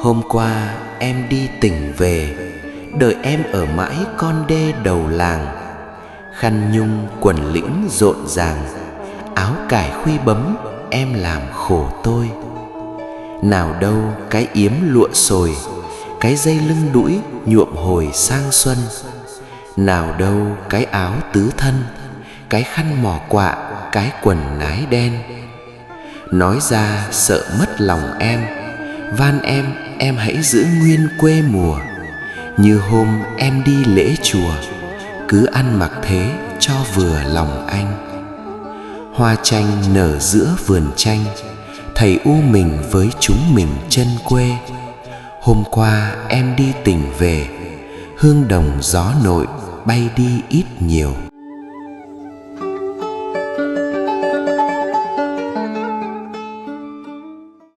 Hôm qua em đi tỉnh về, đợi em ở mãi con đê đầu làng. Khăn nhung quần lĩnh rộn ràng, áo cải khuy bấm em làm khổ tôi. Nào đâu cái yếm lụa sồi, cái dây lưng đũi nhuộm hồi sang xuân. Nào đâu cái áo tứ thân, cái khăn mỏ quạ, cái quần nái đen. Nói ra sợ mất lòng em, van em hãy giữ nguyên quê mùa. Như hôm em đi lễ chùa, cứ ăn mặc thế cho vừa lòng anh. Hoa chanh nở giữa vườn chanh, thầy u mình với chúng mình chân quê. Hôm qua em đi tỉnh về, hương đồng gió nội bay đi ít nhiều.